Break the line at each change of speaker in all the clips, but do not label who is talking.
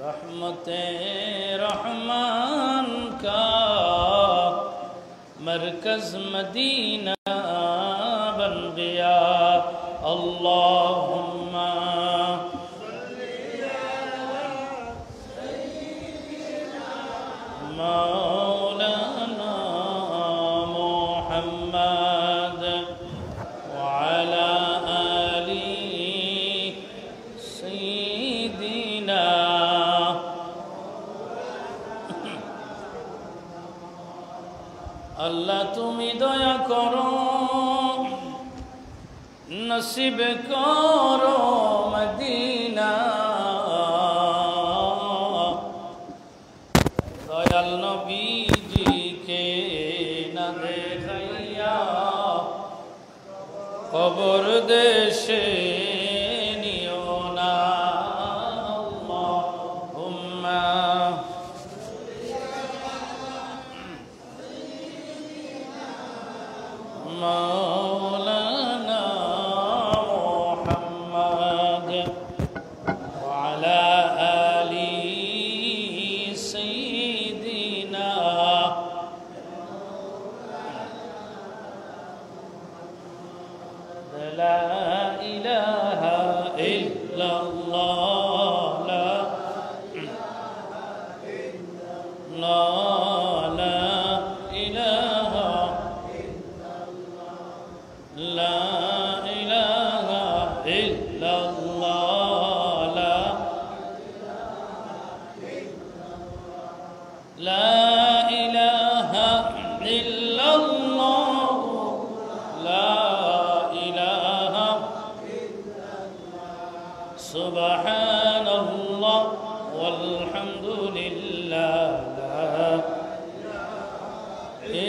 रहमते रहमान का मरकज मदीना बन गया। अल्लाहुम्मा मौलाना मुहम्मद वअला आली सय्यिदिना। अल्लाह तुमी दया करो, नसीब करो मदीना। दयाल नबीजी के न देखाइया कबर देशे नियो ना। अल्लाहुम्मा मौलाना मुहम्मद वअला आली सय्यिदिना। ला इलाहा इल्लल्लाह ला इलाहा ला इलाहा इल्लल्लाह ला इलाहा इल्लल्लाह ला इलाहा सुब्हानल्लाह वल्हम्दुलिल्लाह ला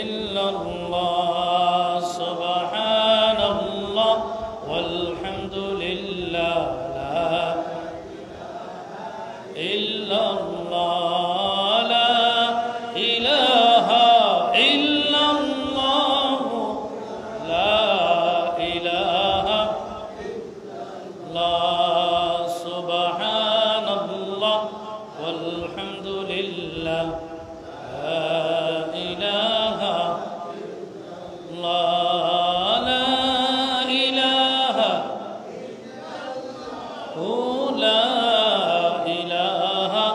इल्लल्लाह सुब्हानल्लाह वल्हम्दुलिल्लाह ला इल्लल्लाह ला इलाहा इल्लल्लाह ला इलाहा ला सुब्हानल्लाह वल्हम्दुलिल्लाह ला इलाहा ला इलाहा ला इलाहा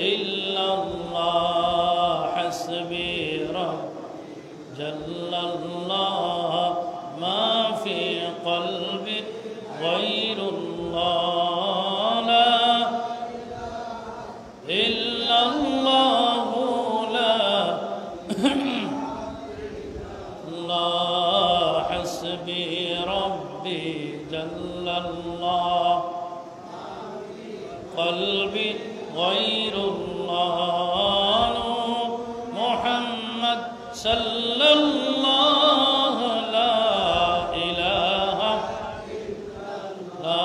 इल्लल्लाह। हस्बी रब्बी जल्लल्लाह मा फी क़ल्बी गैरुल्लाह ला इल्लल्लाह ला हस्बी रब्बी जल्लल्लाह क़ल्बी गैरुल्लाह मुहम्मद सल्लल्लाह ला इलाहा ला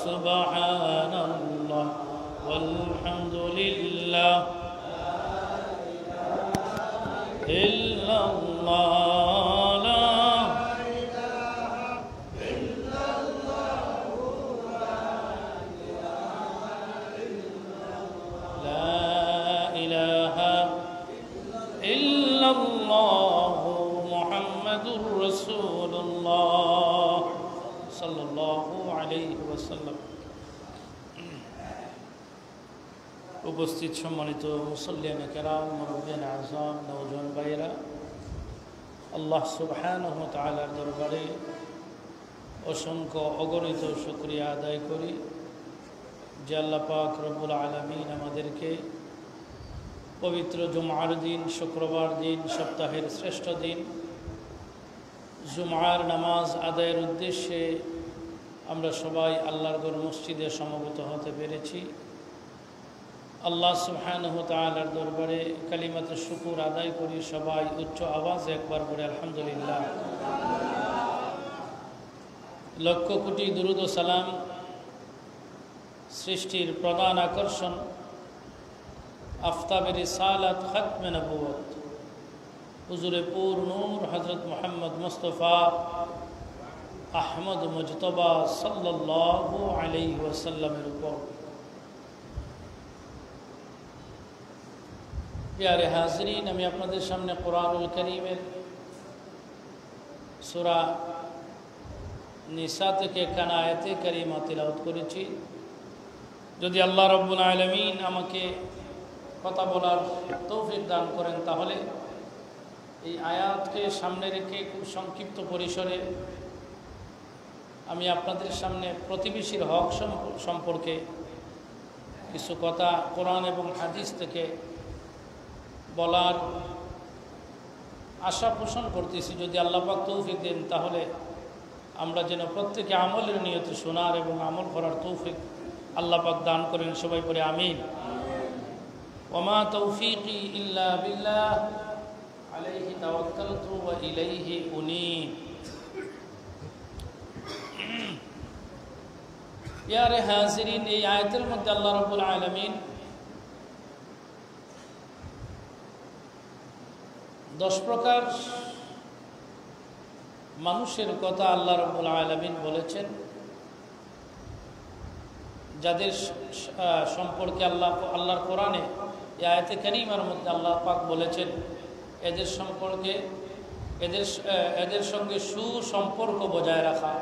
सुब्हानल्लाह वल्हम्दुलिल्लाह इल्लल्लाह मुहम्मदुर रसूलुल्लाह सल्लल्लाहु अलैहि वसल्लम। उपस्थित सम्मानित मुसल्लियाने केराम, मुरब्बियाने आज़म, नौजवान भाइरा, আল্লাহ সুবহানাহু ওয়া তাআলার দরবারে অসংখ্য অগণিত শুকরিয়া আদায় করি যে আল্লাহ পাক রব্বুল আলামিন আমাদেরকে পবিত্র জুমার দিন, শুক্রবার দিন, সপ্তাহের শ্রেষ্ঠ দিন জুমার নামাজ আদায়ের উদ্দেশ্যে আমরা সবাই আল্লাহর ঘর মসজিদে সমবেত হতে পেরেছি। আল্লাহ সুবহানাহু ওয়া তাআলার দরবারে কালিমাতুশ শুকর আদায় করি সবাই উচ্চ আওয়াজে একবার করে আলহামদুলিল্লাহ। লক্ষ কোটি দুরূদ ও সালাম সৃষ্টির প্রধান আকর্ষণ আফতাবে রিসালাত খতমে নবুয়ত হুজুরে পুর নূর হযরত মুহাম্মদ মুস্তাফা আহমদ মুজতবা সাল্লাল্লাহু আলাইহি ওয়াসাল্লামের উপর প্রিয় হাজরিন, আমি আপনাদের সামনে কোরআনুল কারীমের সূরা নিসা থেকে একখানা আয়াতে কারিমা তিলাওয়াত করেছি। যদি আল্লাহ রাব্বুল আলামিন আমাকে কথা বলার তৌফিক দান করেন তাহলে এই আয়াতকে সামনে রেখে খুব সংক্ষিপ্ত পরিসরে আমি আপনাদের সামনে প্রতিবেশীর হক সম্পর্কে কিছু কথা কোরআন এবং হাদিস থেকে বলার আশা পোষণ করতেছি। যদি আল্লাহ পাক তৌফিক দেন তাহলে আমরা যেন প্রত্যেকে আমলের নিয়তে শোনার এবং আমল করার তৌফিক আল্লাহ পাক দান করেন। সবাই পড়ে আমিন। ওমা তৌফিকি ইল্লা বিল্লাহ আলাইহি তাওয়াক্কালতু ওয়া ইলাইহি উনীব। ইয়ারে হাজিরিন, এই আয়াতের মধ্যে আল্লাহ রাব্বুল আলামিন 10 প্রকার মানুষের কথা আল্লাহ রাব্বুল আলামিন বলেছেন, যাদের সম্পর্কে আল্লাহর কোরআনে এই আয়াতে কারিমার মধ্যে আল্লাহ পাক বলেছেন এদের সম্পর্কে এদের সঙ্গে সুসম্পর্ক বজায় রাখা,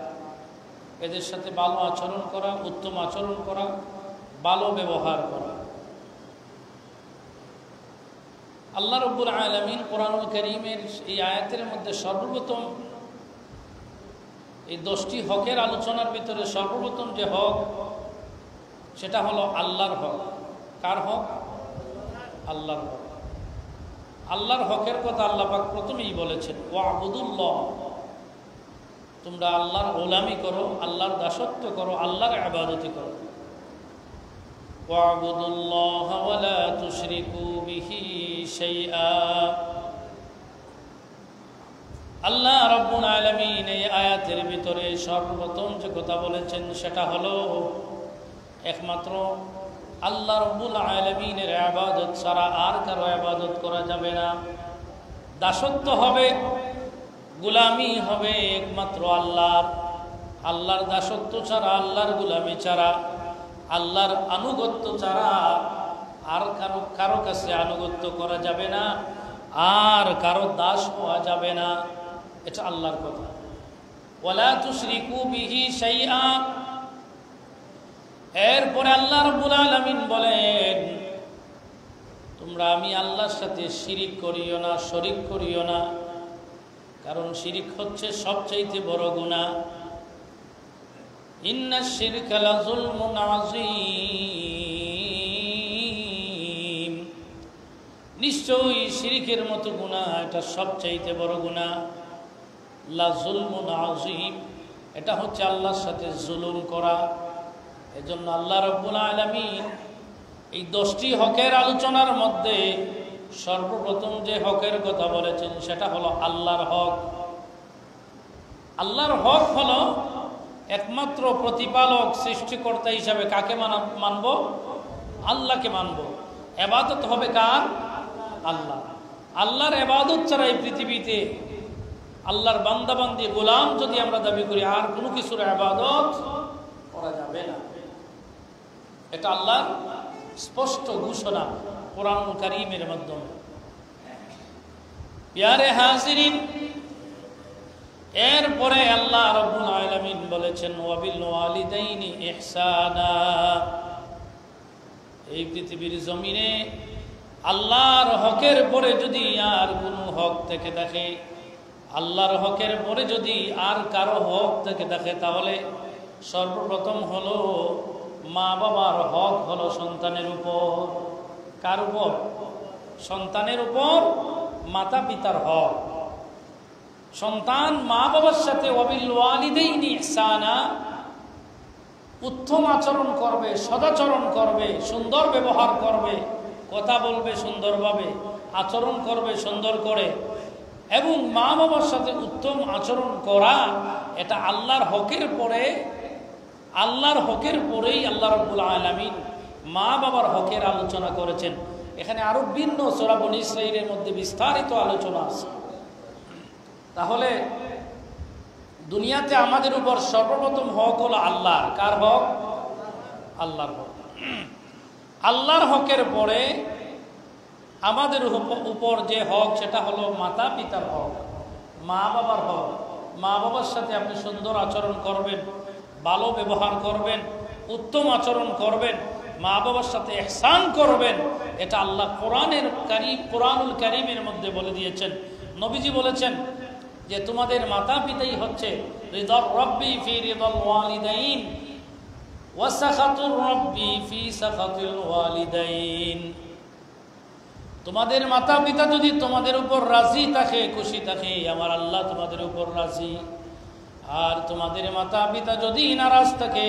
এদের সাথে ভালো আচরণ করা, উত্তম আচরণ করা, ভালো ব্যবহার করা। আল্লাহ রাব্বুল আলামিন কোরআনুল কারীমের এই আয়াতের মধ্যে সর্বপ্রথম এই 10টি হকের আলোচনার ভিতরে সর্বপ্রথম যে হক সেটা হলো আল্লাহর হক। কার হক? আল্লাহর হক। আল্লাহর হকের কথা আল্লাহ পাক প্রথমেই বলেছেন, ওয়াবুদুল্লাহ, তোমরা আল্লাহর গোলামি করো, আল্লাহর দাসত্ব করো, আল্লাহর ইবাদতি করো। ওয়াবুদুল্লাহ ওয়া লা তুশরিকু বিহি শাইআ। আল্লাহ রাব্বুল আলামিন এই আয়াতের ভিতরে সর্বপ্রথম যে কথা বলেছেন সেটা হলো একমাত্র আল্লাহ রাব্বুল আলামিনের ইবাদত ছাড়া আর কারো ইবাদত করা যাবে না। দাসত্ব হবে, গোলামি হবে একমাত্র আল্লাহর। আল্লাহর দাসত্ব ছাড়া, আল্লাহর গোলামি ছাড়া, আল্লাহর আনুগত্য ছাড়া আর কারো কাছে আনুগত্য করা যাবে না, আর কারো দাস হওয়া যাবে না। এটা আল্লাহর কথা। ওয়ালা তুশরিকু বিহি শাইআ। এরপরে আল্লাহ রাব্বুল আলামিন বলেন, তোমরা আমি আল্লাহর সাথে শিরিক করিও না, শরীক করিও না, কারণ শিরিক হচ্ছে সবচাইতে বড় গুনাহ। ইন্নাশ শিরকা লাযুলমুন আযীম। নিশ্চয়ই শিরিকের মতো গুনাহ এটা সবচাইতে বড় গুনাহ। লাযুলমুন আযীম, এটা হচ্ছে আল্লাহর সাথে জুলুম করা। এজন্য আল্লাহ রাব্বুল আলামিন এই 10টি হকের আলোচনার মধ্যে সর্বপ্রথম যে হকের কথা বলেছেন সেটা হলো আল্লাহর হক। আল্লাহর হক হলো একমাত্র প্রতিপালক, সৃষ্টিকর্তা হিসাবে কাকে মানব? আল্লাহকে মানব। ইবাদত হবে কার? আল্লাহ। আল্লাহর ইবাদত ছাড়া এই পৃথিবীতে আল্লাহর বান্দাবান্দি গোলাম যদি আমরা দাবি করি আর কোনো কিছুর ইবাদত করা যাবে না। এটা আল্লাহর স্পষ্ট ঘোষণা কোরআনুল কারীমের মাধ্যমে। প্রিয় হাজিরিন, এরপরে আল্লাহ রাব্বুল আলামিন বলেছেন ওয়াবিল ওয়ালিদাইনি ইহসানা। এই পৃথিবীর জমিনে আল্লাহর হকের পরে যদি আর কোনো হক থেকে থাকে, আল্লাহর হকের পরে যদি আর কারো হক থেকে থাকে, তাহলে সর্বপ্রথম হলো মা বাবার হক হলো সন্তানের উপর। কার উপর? সন্তানের উপর মাতা পিতার হক। সন্তান মা বাবার সাথে ওয়াবিল ওয়ালিদাইনি ইহসানা, উত্তম আচরণ করবে, সদাচরণ করবে, সুন্দর ব্যবহার করবে, কথা বলবে সুন্দরভাবে, আচরণ করবে সুন্দর করে। এবং মা বাবার সাথে উত্তম আচরণ করা এটা আল্লাহর হকের পরে, আল্লাহর হকের পরেই আল্লাহ রাব্বুল আলামিন মা বাবার হকের আলোচনা করেছেন। এখানে আরো ভিন্ন সূরা বনী ইসরাঈলের মধ্যে বিস্তারিত আলোচনা আছে। তাহলে দুনিয়াতে আমাদের উপর সর্বপ্রথম হক হলো আল্লাহর। কার হক? আল্লাহর হক। আল্লাহর হকের পরে আমাদের উপর যে হক সেটা হলো মাতা পিতার হক, মা বাবার হক। মা বাবার সাথে আপনি সুন্দর আচরণ করবেন, ভালো ব্যবহার করবেন, উত্তম আচরণ করবেন, মা বাবার সাথে ইহসান করবেন। এটা আল্লাহ কোরআনুল কারীমের মধ্যে বলে দিয়েছেন। নবীজি বলেছেন যে তোমাদের মাতা পিতাই হচ্ছে রিদার রব্বি ফি রিদাল ওয়ালিদাইন ওয়া সাখাতুর রব্বি ফি সাখাতিল ওয়ালিদাইন। তোমাদের মাতা পিতা যদি তোমাদের উপর রাজি থাকে, খুশি থাকে, আমার আল্লাহ তোমাদের উপর রাজি। আর তোমাদের মাতা পিতা যদি নারাজ থাকে,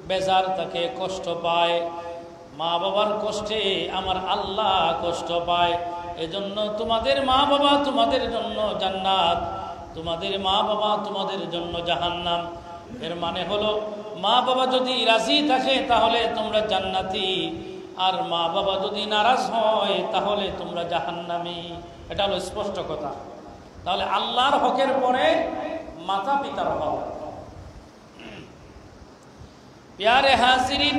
বেজার থাকে, কষ্ট পায়, মা বাবার কষ্টে আমার আল্লাহ কষ্ট পায়। এজন্য তোমাদের মা বাবা তোমাদের জন্য জান্নাত, তোমাদের মা বাবা তোমাদের জন্য জাহান্নাম। এর মানে হলো মা বাবা যদি রাজি থাকে তাহলে তোমরা জান্নাতি, আর মা বাবা যদি নারাজ হয় তাহলে তোমরা জাহান্নামী। এটা হলো স্পষ্ট কথা। তাহলে আল্লাহর হকের পরে মাতা পিতার হক। প্যারে হাজিরিন,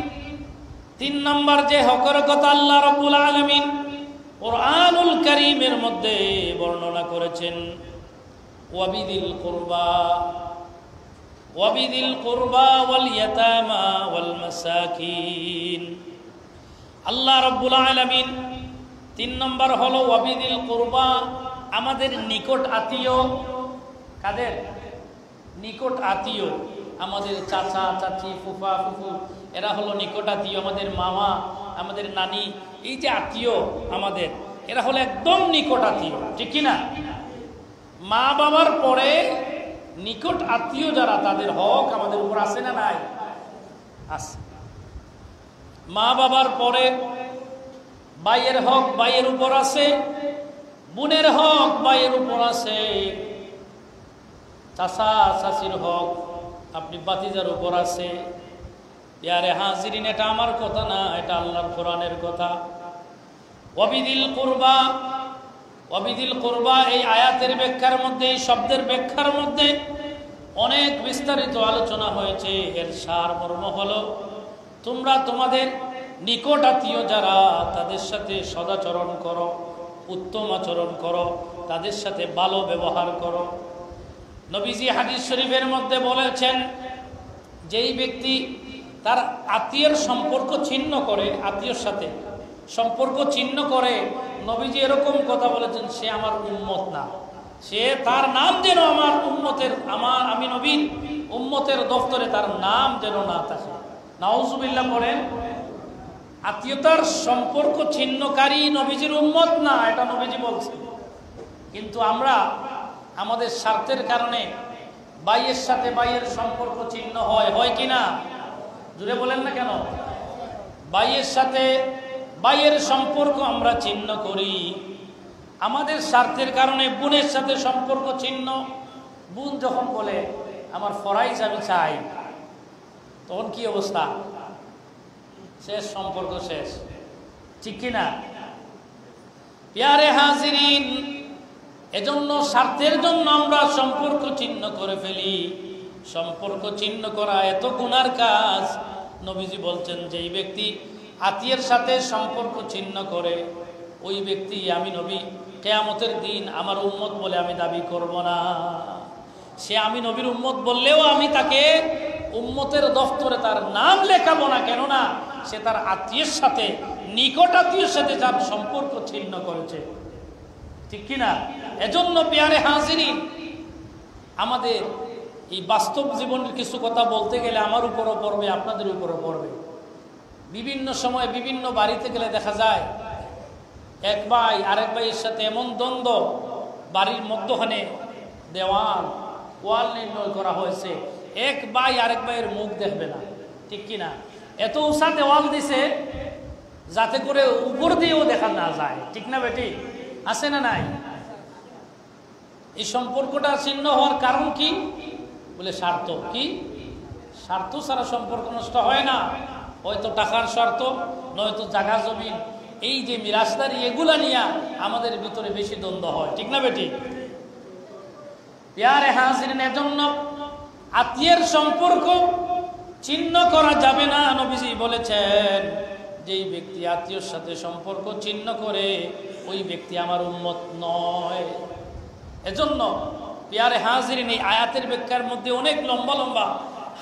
3 নম্বর যে হকের কথা আল্লাহ রাব্বুল আলামিন কুরআনুল কারীমের মধ্যে বর্ণনা করেছেন, ওয়াবিদিল কুরবা ওয়াল ইয়াতামা ওয়াল মাসাকিন। আল্লাহ রাব্বুল আলামিন 3 নম্বর হলো ওয়াবিদিল কুরবা, আমাদের নিকট আত্মীয়। কাদের নিকট আত্মীয়? আমাদের চাচা চাচি, ফুফা ফুফু, এরা হলো নিকট আত্মীয়। আমাদের মামা, আমাদের নানি, এই যে আত্মীয় আমাদের, এরা হলো একদম নিকট আত্মীয়, ঠিক কিনা? মা বাবার পরে নিকট আত্মীয় যারা, তাদের হক আমাদের উপর আছে না নাই? আছে। মা বাবার পরে ভাইয়ের হক ভাইয়ের উপর আছে, বোনের হক ভাইয়ের উপর আছে, চাচা চাচির হক আপনি বাতিজার উপর আছে। ইয়ারে হাজিরিন, এটা আমার কথা না, এটা আল্লাহর কোরআনের কথা। ওয়াবিদিল কুরবা এই আয়াতের ব্যাখ্যার মধ্যে, এই শব্দের ব্যাখ্যার মধ্যে অনেক বিস্তারিত আলোচনা হয়েছে। এর সারমর্ম হলো তোমরা তোমাদের নিকট আত্মীয় যারা, তাদের সাথে সদাচরণ করো, উত্তম আচরণ করো, তাদের সাথে ভালো ব্যবহার করো। নবীজি হাদিস শরীফের মধ্যে বলেছেন, যেই ব্যক্তি তার আত্মীয়ের সম্পর্ক ছিন্ন করে, আত্মীয়র সাথে সম্পর্ক ছিন্ন করে, নবীজি এরকম কথা বলেছেন, সে আমার উম্মত না। সে, তার নাম যেন আমার উম্মতের, আমি নবীর উম্মতের দফতরে তার নাম যেন না থাকে। নাউজুবিল্লাহ বলেন। আত্মীয়তার সম্পর্ক ছিন্নকারী নবীজির উম্মত না, এটা নবীজি বলছেন। কিন্তু আমরা আমাদের স্বার্থের কারণে ভাইয়ের সাথে ভাইয়ের সম্পর্ক ছিন্ন হয় কিনা? জুড়ে বলেন না কেন? ভাইয়ের সাথে ভাইয়ের সম্পর্ক আমরা ছিন্ন করি। আমাদের স্বার্থের কারণে বোনের সাথে সম্পর্ক ছিন্ন। বোন যখন বলে আমার ফরাইজ আমি চাই, তখন কি অবস্থা? শেষ, সম্পর্ক শেষ, ঠিক কিনা? প্যারে হাজিরিন, এজন্য স্বার্থের জন্য আমরা সম্পর্ক ছিন্ন করে ফেলি। সম্পর্ক ছিন্ন করা এত গুনার কাজ। নবীজি বলছেন, যেই ব্যক্তি আত্মীয়ের সাথে সম্পর্ক ছিন্ন করে, ওই ব্যক্তি আমি নবী কিয়ামতের দিন আমার উম্মত বলে আমি দাবি করব না। সে আমি নবীর উম্মত বললেও আমি তাকে উম্মতের দফতরে তার নাম লেখাবো না। কেননা সে তার আত্মীয়ের সাথে, নিকট আত্মীয়ের সাথে যার সম্পর্ক ছিন্ন করেছে, ঠিক কিনা? এজন্য প্যারে হাজিরিন, আমাদের এই বাস্তব জীবনের কিছু কথা বলতে গেলে আমার উপরও পড়বে, আপনাদের উপরও পড়বে। বিভিন্ন সময় বিভিন্ন বাড়িতে গেলে দেখা যায় এক ভাই আরেক ভাইয়ের সাথে এমন দ্বন্দ্ব, বাড়ির মধ্যখানে ওয়াল নির্ণয় করা হয়েছে, এক ভাই আরেক ভাইয়ের মুখ দেখবে না, ঠিক কিনা? এত উঁচা দেওয়াল দিছে যাতে করে উপর দিয়েও দেখা না যায়, ঠিক না বেটি? আছে না নাই? এই সম্পর্কটা ছিন্ন হওয়ার কারণ কি? বলে স্বার্থ। কি স্বার্থ ছাড়া সম্পর্ক নষ্ট হয় না। হয়তো টাকার স্বার্থ, নয়তো জায়গা জমি, এই যে মিরাসদারি, এগুলা নিয়ে আমাদের ভিতরে বেশি দ্বন্দ্ব হয়, ঠিক না বেটি? প্যারে হাজিরিন, এজন্য আত্মীয়ের সম্পর্ক ছিন্ন করা যাবে না। নবীজি বলেছেন, যেই ব্যক্তি আত্মীয়র সাথে সম্পর্ক ছিন্ন করে ওই ব্যক্তি আমার উম্মত নয়। এজন্য প্রিয়ারে হাজিরিন, এই আয়াতের ব্যাখ্যার মধ্যে অনেক লম্বা লম্বা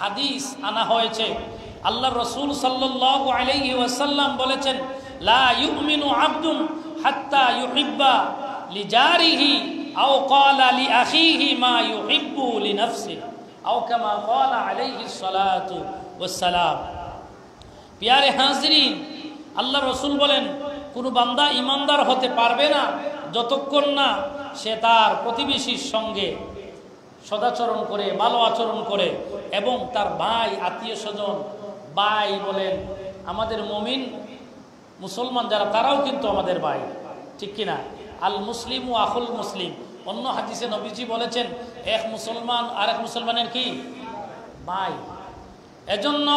হাদিস আনা হয়েছে। আল্লাহ রসুল সাল্লাল্লাহু আলাইহি ওয়াসাল্লাম বলেছেন, লা ইউমিনু আবদুন হাত্তা ইউহিব্বা লিজারিহি আও ক্বালা লিআখিহি মা ইউহিব্বু লিনাফসিহি আও কামা ক্বালা আলাইহিস সালাতু ওয়াস সালাম। প্রিয়ারে হাজিরিন, আল্লাহ রসুল বলেন, কোনো বান্দা ইমানদার হতে পারবে না যতক্ষণ না সে তার প্রতিবেশীর সঙ্গে সদাচরণ করে, ভালো আচরণ করে, এবং তার ভাই, আত্মীয় স্বজন, ভাই বলেন, আমাদের মুমিন মুসলমান যারা তারাও কিন্তু আমাদের ভাই, ঠিক কিনা? আল মুসলিম ও আখুল মুসলিম। অন্য হাদিসে নবীজি বলেছেন, এক মুসলমান আর এক মুসলমানের কি ভাই। এজন্য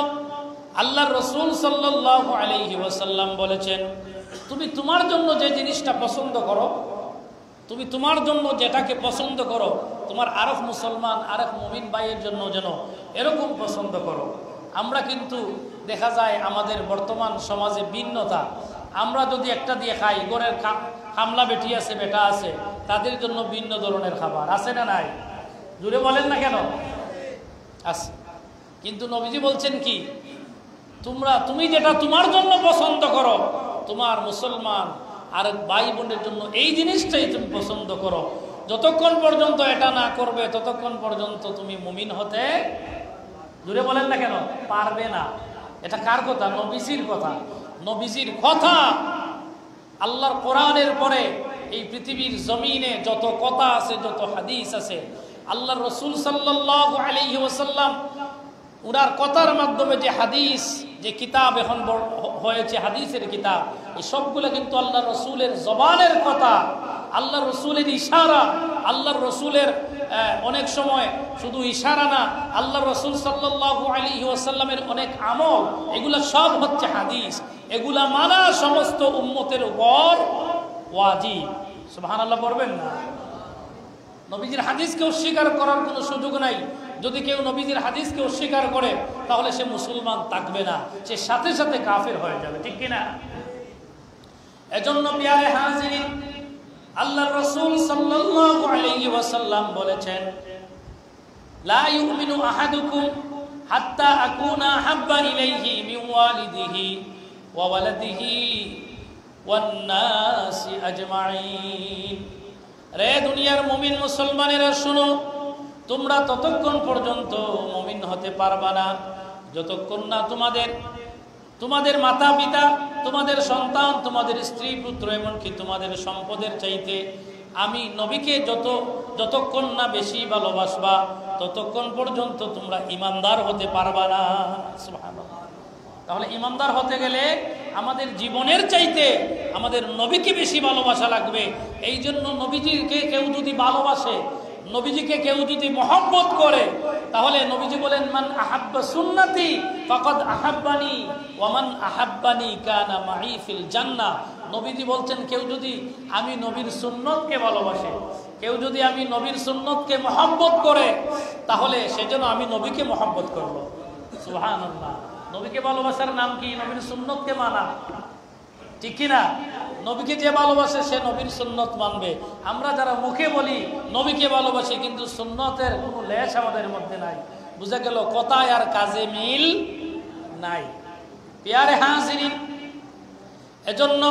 আল্লাহর রসুল সাল্লাল্লাহু আলাইহি ওয়াসাল্লাম বলেছেন, তুমি তোমার জন্য যে জিনিসটা পছন্দ করো, তুমি তোমার জন্য যেটাকে পছন্দ করো, তোমার আরেক মুসলমান আরেক মুমিন ভাইয়ের জন্য যেন এরকম পছন্দ করো। আমরা কিন্তু দেখা যায় আমাদের বর্তমান সমাজে ভিন্নতা। আমরা যদি একটা দিয়ে খাই, ঘরের কামলা বেটি আছে, বেটা আছে, তাদের জন্য ভিন্ন ধরনের খাবার আছে না নাই? জুড়ে বলেন না কেন? আছে। কিন্তু নবীজি বলছেন কি, তুমি যেটা তোমার জন্য পছন্দ করো, তোমার মুসলমান আর ভাই বোনের জন্য এই জিনিসটাই তুমি পছন্দ করো। যতক্ষণ পর্যন্ত এটা না করবে ততক্ষণ পর্যন্ত তুমি মুমিন হতে, জুড়ে বলেন না কেন, পারবে না। এটা কার কথা? নবীজির কথা। নবীজির কথা। আল্লাহর কোরআনের পরে এই পৃথিবীর জমিনে যত কথা আছে, যত হাদিস আছে, আল্লাহর রসুল সাল্লাল্লাহু আলাইহি ওয়াসাল্লাম উনার কথার মাধ্যমে যে হাদিস, যে কিতাব এখন হয়েছে হাদিসের কিতাব, এই সবগুলো কিন্তু আল্লাহ রসুলের জবানের কথা, আল্লাহ রসুলের ইশারা, আল্লাহর রসুলের অনেক সময় শুধু ইশারা না, আল্লাহ রসুল সাল্লাল্লাহু আলাইহি ওয়াসাল্লামের অনেক আমল, এগুলা সব হচ্ছে হাদিস। এগুলা মানা সমস্ত উম্মতের উপর ওয়াজিব। সুবহানাল্লাহ পড়বেন না? নবীজির হাদিসকে অস্বীকার করার কোনো সুযোগ নাই। যদি কেউ নবীজির হাদিসকে অস্বীকার করে তাহলে সে মুসলমান থাকবে না, সে সাথে সাথে কাফের হয়ে যাবে, ঠিক কিনা? এজন্য প্রিয় হাজিরিন, আল্লাহর রাসূল সাল্লাল্লাহু আলাইহি ওয়াসাল্লাম বলেছেন, লা ইউমিনু আহাদুকুম হাত্তা আকুনা হাব্বা ইলাইহি মিন ওয়ালিদিহি ওয়া ওয়ালাদিহি ওয়ান নাসি আজমাইন। রে দুনিয়ার মুমিন মুসলমানেরা শুনো, তোমরা ততক্ষণ পর্যন্ত মুমিন হতে পারবা না যতক্ষণ না তোমাদের মাতা পিতা, তোমাদের সন্তান, তোমাদের স্ত্রী পুত্র, এমনকি তোমাদের সম্পদের চাইতে আমি নবীকে যতক্ষণ না বেশি ভালোবাসবা ততক্ষণ পর্যন্ত তোমরা ইমানদার হতে পারবা না। সুবহানাল্লাহ। তাহলে ইমানদার হতে গেলে আমাদের জীবনের চাইতে আমাদের নবীকে বেশি ভালোবাসা লাগবে। এই জন্য নবীজিকে কেউ যদি ভালোবাসে, নবীজিকে কেউ যদি মহব্বত করে, তাহলে নবীজি বলেন, মান আহাব্বা সুন্নতি ফাকাদ আহাব্বানি ওয়া মান আহাব্বানি কানা মাই ফিল জান্নাহ। নবীজি বলছেন, কেউ যদি আমি নবীর সুন্নতকে ভালোবাসে, কেউ যদি আমি নবীর সুন্নতকে মহব্বত করে, তাহলে সেজন্য আমি নবীকে মহব্বত করব। সুবহানাল্লাহ। নবীকে ভালোবাসার নাম কি? নবীর সুন্নতকে মানা, ঠিক কিনা? নবীকে যে ভালোবাসে সে নবীর সুন্নত মানবে। আমরা যারা মুখে বলি নবীকে ভালোবাসি, কিন্তু সুন্নতের কোনো লেশ আমাদের মধ্যে নাই, বুঝা গেল কথায় আর কাজে মিল নাই। প্রিয় হাজিরিন, এজন্য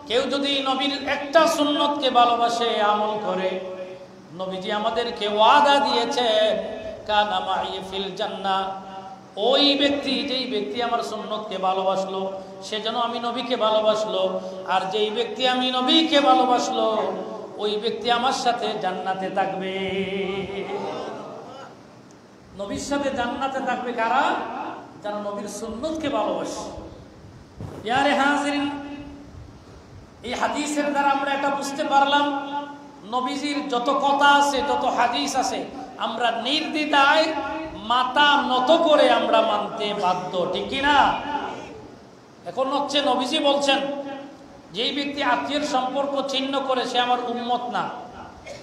কেউ যদি নবীর একটা সুন্নতকে ভালোবাসে, আমল করে, নবীজি আমাদেরকে ওয়াদা দিয়েছে, কানা মাই ফিল জান্নাহ। ওই ব্যক্তি, যেই ব্যক্তি আমার সুন্নতকে ভালোবাসলো সে যেন আমি নবীকে ভালোবাসলো, আর যেই ব্যক্তি আমি নবীকে ভালোবাসলো ওই ব্যক্তি আমার সাথে জান্নাতে থাকবে। নবীর সাথে জান্নাতে থাকবে কারা? যারা নবীর সুন্নতকে ভালোবাসে। ইয়ারে হাজিরিন, এই হাদিসের দ্বারা আমরা এটা বুঝতে পারলাম, নবীজির যত কথা আছে, যত হাদিস আছে, আমরা নির্দ্বিধায় মাথা নত করে আমরা মানতে বাধ্য, ঠিক কিনা? এখন হচ্ছে নবীজি বলছেন, যেই ব্যক্তি আত্মীয়ের সম্পর্ক ছিন্ন করে সে আমার উম্মত না।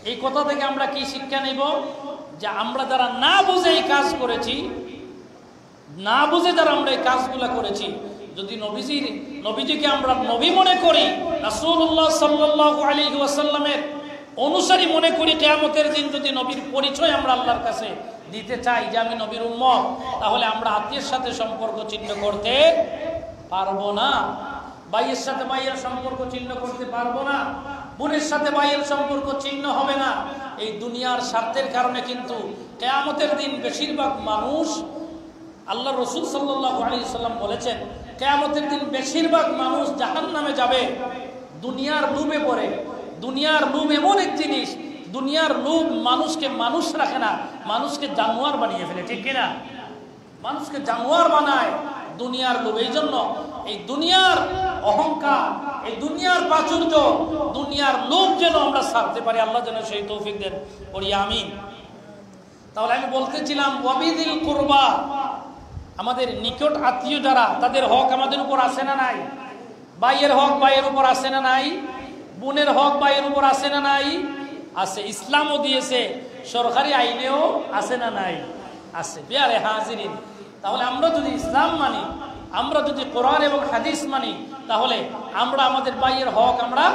এই কথা থেকে আমরা কি শিক্ষা নেব? যে আমরা যারা না বুঝে এই কাজ করেছি, না বুঝে যারা আমরা এই কাজগুলো করেছি, যদি নবীজিকে আমরা নবী মনে করি, রাসূলুল্লাহ সাল্লাল্লাহু আলাইহি ওয়াসাল্লামের অনুসারী মনে করি, কিয়ামতের দিন যদি নবীর পরিচয় আমরা আল্লাহর কাছে দিতে চাই যে আমি নবীর উম্মত, তাহলে আমরা আত্মীয়ের সাথে সম্পর্ক চিহ্ন করতে পারবো না, ভাইয়ের সাথে ভাইয়ের সম্পর্ক চিহ্ন করতে পারবো না, বোনের সাথে ভাইয়ের সম্পর্ক চিহ্ন হবে না। এই দুনিয়ার স্বার্থের কারণে কিন্তু কিয়ামতের দিন বেশিরভাগ মানুষ, আল্লাহ রসুল সাল্লাল্লাহু আলাইহি সাল্লাম বলেছেন, কিয়ামতের দিন বেশিরভাগ মানুষ জাহান্নামে যাবে দুনিয়ার লোভে পড়ে। দুনিয়ার লোভ এমন এক জিনিস, দুনিয়ার লোভ মানুষকে মানুষ রাখে না, মানুষকে জানোয়ার বানিয়ে ফেলে, ঠিক কিনা? মানুষকে জানোয়ার বানায় দুনিয়ার লোভ। এই জন্য এই দুনিয়ার অহংকার, এই দুনিয়ার প্রাচুর্য, দুনিয়ার লোভ যেন আমরা ছাড়তে পারি, আল্লাহ যেন সেই তৌফিক দেন, পড়ি আমিন। তাহলে আমি বলতেছিলাম ওয়াবিদিল কুরবা, আমাদের নিকট আত্মীয় যারা, তাদের হক আমাদের উপর আছে না নাই? ভাইয়ের হক ভাইয়ের উপর আছে না নাই? বোনের হক ভাইয়ের উপর আছে না নাই? আছে। ইসলামও দিয়েছে, সরকারি আইনেও আছে না নাই? আছে। প্রিয় হাজিরিন, তাহলে আমরা যদি ইসলাম মানি, আমরা যদি কোরআন এবং হাদিস মানি, তাহলে আমরা আমাদের ভাইয়ের হক আমরা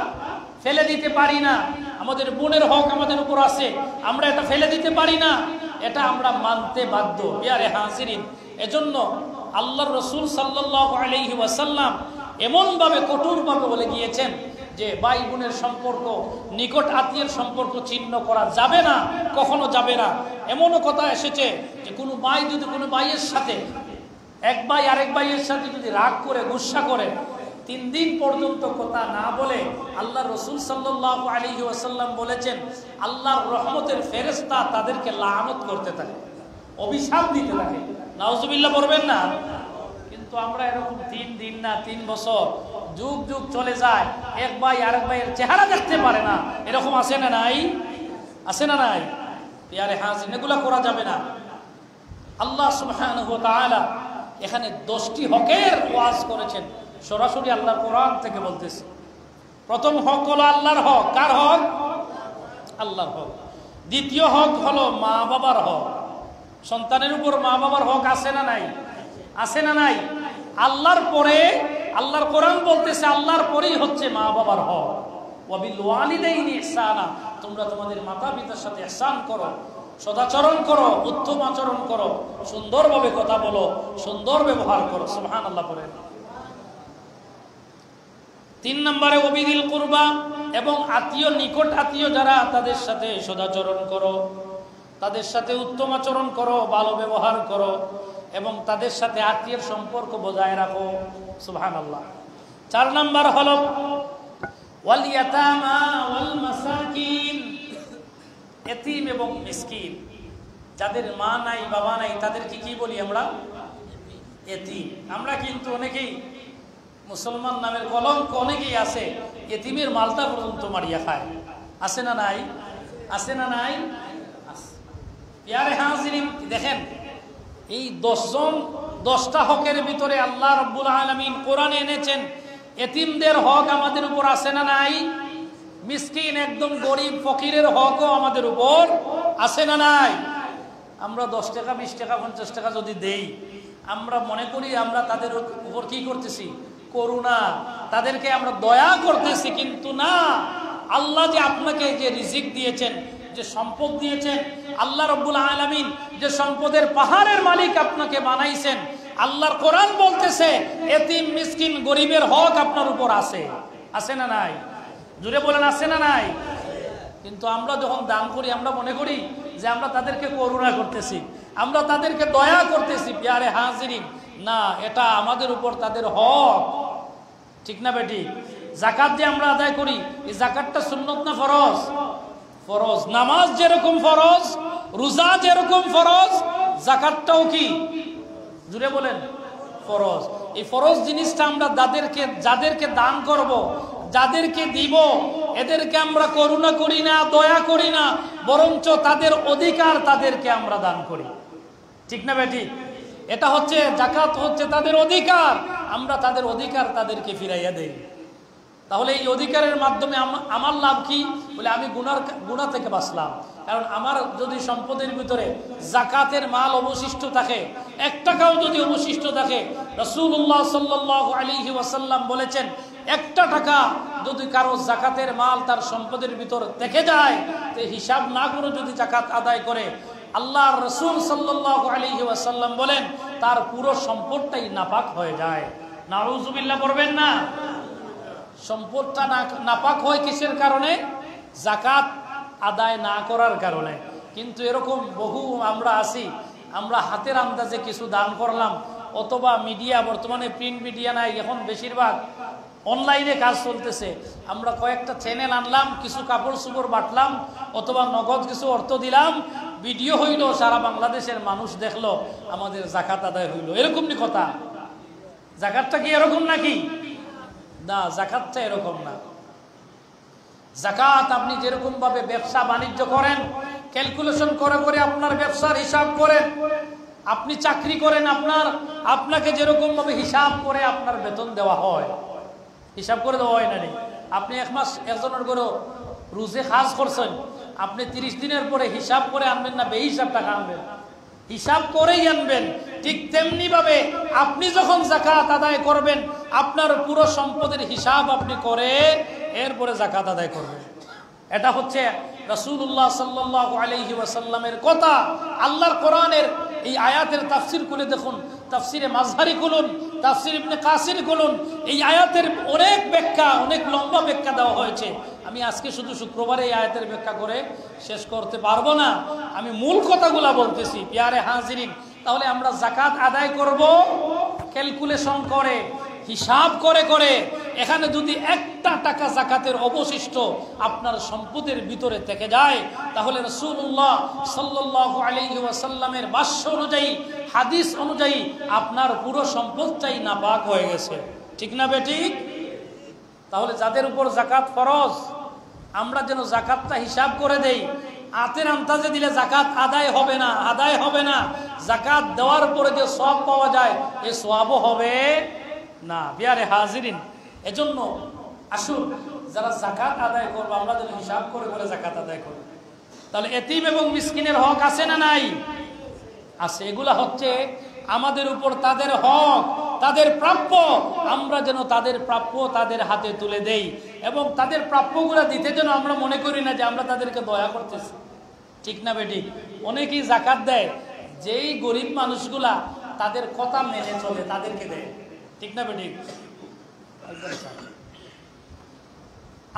ফেলে দিতে পারি না। আমাদের বোনের হক আমাদের উপর আছে, আমরা এটা ফেলে দিতে পারি না, এটা আমরা মানতে বাধ্য। প্রিয় হাজিরিন, এজন্য আল্লাহর রাসূল সাল্লাল্লাহু আলাইহি ওয়াসাল্লাম এমনভাবে কঠোরভাবে বলে গিয়েছেন যে ভাই বোনের সম্পর্ক, নিকট আত্মীয়ের সম্পর্ক ছিন্ন করা যাবে না, কখনো যাবে না। এমনও কথা এসেছে যে কোনো ভাই যদি কোনো ভাইয়ের সাথে, এক ভাই আরেক ভাইয়ের সাথে যদি রাগ করে, গুসা করে, 3 দিন পর্যন্ত কথা না বলে, আল্লাহ রসুল সাল্লাল্লাহু আলাইহি ওয়াসাল্লাম বলেছেন আল্লাহর রহমতের ফেরেশতা তাদেরকে লানত করতে থাকে, অভিশাপ দিতে থাকে। নাউজুবিল্লাহ বলবেন না? কিন্তু আমরা এরকম 3 দিন না 3 বছর, যুগ যুগ চলে যায়, এক ভাই আরেক ভাইয়ের চেহারা দেখতে পারে না, এরকম আছে না নাই? আছে না নাই? প্রিয় হাজির, এগুলা করা যাবে না। আল্লাহ সুবহানাহু ওয়া তাআলা এখানে 10টি হকের ওয়াজ করেছেন, সরাসরি আল্লাহর কোরআন থেকে বলতেছে। প্রথম হক হলো আল্লাহর হক। কার হক? আল্লাহর হক। দ্বিতীয় হক হলো মা বাবার হক। সন্তানের উপর মা বাবার হক আছে না নাই? আছে না নাই? আল্লাহর পরে, আল্লাহর কোরআন বলতেছে আল্লাহর পরেই হচ্ছে মা বাবার হক। ওয়াবিল ওয়ালিদাইনি ইহসানা, তোমরা তোমাদের মাতা পিতার সাথে ইহসান করো, সদাচরণ করো, উত্তম আচরণ করো, সুন্দরভাবে কথা বলো, সুন্দর ব্যবহার করো। সুবহানাল্লাহ বলেন। 3 নম্বরে ওয়াবিদিল কুরবা, এবং আত্মীয়, নিকট আত্মীয় যারা, তাদের সাথে সদাচরণ করো, তাদের সাথে উত্তম আচরণ করো, ভালো ব্যবহার করো, এবং তাদের সাথে আত্মীয়ের সম্পর্ক বজায় রাখো। সুবহানাল্লাহ। 4 নম্বর হলো ওয়াল ইয়াতামা ওয়াল মাসাকিন, এতিম এবং মিসকিন, যাদের মা নাই বাবা নাই, তাদেরকে কি বলি আমরা? এতিম। আমরা কিন্তু অনেকেই, মুসলমান নামের কলঙ্ক অনেকেই আছে, এতিমের মালটা পর্যন্ত মারিয়া খায়। আছে না নাই? আছে না নাই? প্রিয় হাজিরিন, দেখেন এই 10টা হকের ভিতরে আল্লাহ রাব্বুল আলামিন কোরআনে এনেছেন এতিমদের হক আমাদের উপর আছে না নাই? মিসকিন, একদম গরিব ফকিরের হকও আমাদের উপর আছে না নাই? আমরা 10 টাকা 20 টাকা 50 টাকা যদি দেই, আমরা মনে করি আমরা তাদের উপর কি করতেছি? করুণা, তাদেরকে আমরা দয়া করতেছি। কিন্তু না, আল্লাহ যে আপনাকে যে রিজিক দিয়েছেন, যে সম্পদ দিয়েছেন, আল্লাহ রাব্বুল আলামিন যে সম্পদের পাহাড়ের মালিক আপনাকে বানাইছেন, আল্লাহর কোরআন বলতেছে এতিম মিসকিন গরিবের হক আপনার উপর আছে। আছে না নাই? জুড়ে বলেন, আছে না নাই? কিন্তু আমরা যখন দান করি, আমরা মনে করি যে আমরা তাদেরকে করুণা করতেছি, আমরা তাদেরকে দয়া করতেছি। প্রিয় হাজিরিন, না, এটা আমাদের উপর তাদের হক। ঠিক না বেটি? যাকাত যে আমরা আদায় করি, এই যাকাতটা সুন্নত না ফরজ? ফরজ। নামাজ যেরকম ফরজ, রোজা যেরকম ফরজ, যাকাতটাও কি? জুড়ে বলেন, ফরজ। এই ফরজ জিনিসটা আমরা যাদেরকে দান করব, যাদেরকে দিব, এদেরকে আমরা করুণা করি না, দয়া করি না, বরঞ্চ তাদের অধিকার তাদেরকে আমরা দান করি। ঠিক না বেটি? এটা হচ্ছে যাকাত, হচ্ছে তাদের অধিকার, আমরা তাদের অধিকার তাদেরকে ফিরাইয়া দেই। তাহলে এই অধিকারের মাধ্যমে আমার লাভ কি? বলে আমি গুনাহ থেকে বাঁচলাম। কারণ আমার যদি সম্পদের ভিতরে যাকাতের মাল অবশিষ্ট থাকে, 1 টাকাও যদি অবশিষ্ট থাকে, রাসূলুল্লাহ সাল্লাল্লাহু আলাইহি ওয়াসাল্লাম বলেছেন 1টা টাকা যদি কারো যাকাতের মাল তার সম্পদের ভিতর থেকে যায়, তো হিসাব না করে যদি যাকাত আদায় করে, আল্লাহর রাসূল সাল্লাল্লাহু আলাইহি ওয়াসাল্লাম বলেন তার পুরো সম্পদটাই নাপাক হয়ে যায়। নাউযুবিল্লাহ পড়বেন না? সম্পদটা নাপাক হয় কিসের কারণে? যাকাত আদায় না করার কারণে। কিন্তু এরকম বহু আমরা আছি, আমরা হাতের আন্দাজে কিছু দান করলাম, অথবা মিডিয়া, বর্তমানে প্রিন্ট মিডিয়া নাই, এখন বেশিরভাগ অনলাইনে কাজ চলতেছে, আমরা কয়েকটা চ্যানেল আনলাম, কিছু কাপড় চোপড় বাটলাম, অথবা নগদ কিছু অর্থ দিলাম, ভিডিও হইল, সারা বাংলাদেশের মানুষ দেখলো, আমাদের যাকাত আদায় হইল। এরকম নি কথা? যাকাতটা কি এরকম নাকি? না, যাকাতটা এরকম না। যাকাত আপনি যেরকম ভাবে ব্যবসা বাণিজ্য করেন, ক্যালকুলেশন করে করে আপনার ব্যবসার হিসাব করেন, আপনি চাকরি করেন, আপনাকে যেরকম ভাবে হিসাব করে আপনার বেতন দেওয়া হয়, হিসাব করে দেওয়া হয় না। আপনি 1 মাস একজনের করে রোজে কাজ করছেন, আপনি 30 দিনের পরে হিসাব করে আনবেন না, বেহিসাব টাকা আনবেন, হিসাব করেই আনবেন। ঠিক তেমনি ভাবে আপনি যখন যাকাত আদায় করবেন, আপনার পুরো সম্পদের হিসাব আপনি করে এরপরে যাকাত আদায় করবেন। এটা হচ্ছে রাসূলুল্লাহ সাল্লাল্লাহু আলাইহি ওয়াসাল্লামের কথা। আল্লাহর কোরআনের এই আয়াতের তাফসীর খুলে দেখুন, তাফসীরে মাযহারি খুলুন, তাফসীর ইবনে কাসির খুলুন, এই আয়াতের অনেক ব্যাখ্যা, অনেক লম্বা ব্যাখ্যা দেওয়া হয়েছে। আমি আজকে শুধু শুক্রবারে এই আয়াতের ব্যাখ্যা করে শেষ করতে পারবো না, আমি মূল কথাগুলা বলতেছি। প্যারে হাজিরিন, তাহলে আমরা যাকাত আদায় করব ক্যালকুলেশন করে, হিসাব করে করে। এখানে যদি 1টা টাকা যাকাতের অবশিষ্ট আপনার সম্পদের ভিতরে থেকে যায়, তাহলে রাসূলুল্লাহ সাল্লাল্লাহু আলাইহি ওয়াসাল্লামের ভাষ্য অনুযায়ী, হাদিস অনুযায়ী আপনার পুরো সম্পদটাই নাপাক হয়ে গেছে। ঠিক না বেঠিক? তাহলে যাদের উপর যাকাত ফরজ, আমরা যেন যাকাতটা হিসাব করে দেই। হাতের আন্দাজে দিলে যাকাত আদায় হবে না, আদায় হবে না। যাকাত দেওয়ার পরে যে সওয়াব পাওয়া যায়, এই সওয়াবও হবে না। প্যারে হাজিরিন, এজন্য আসুন যারা যাকাত আদায় করবো, আমরা যেন হিসাব করে করে যাকাত আদায় করব। তাহলে এতিম এবং মিসকিনের হক আছে না নাই? আছে। এগুলা হচ্ছে আমাদের উপর তাদের হক, তাদের প্রাপ্য। আমরা যেন তাদের প্রাপ্য তাদের হাতে তুলে দেই, এবং তাদের প্রাপ্যগুলো দিতে যেন আমরা মনে করি না যে আমরা তাদেরকে দয়া করতেছি। ঠিক না বেটি? অনেকেই যাকাত দেয়, যেই গরিব মানুষগুলা তাদের কথা মেনে চলে তাদেরকে দেয়। ঠিক না বেটি?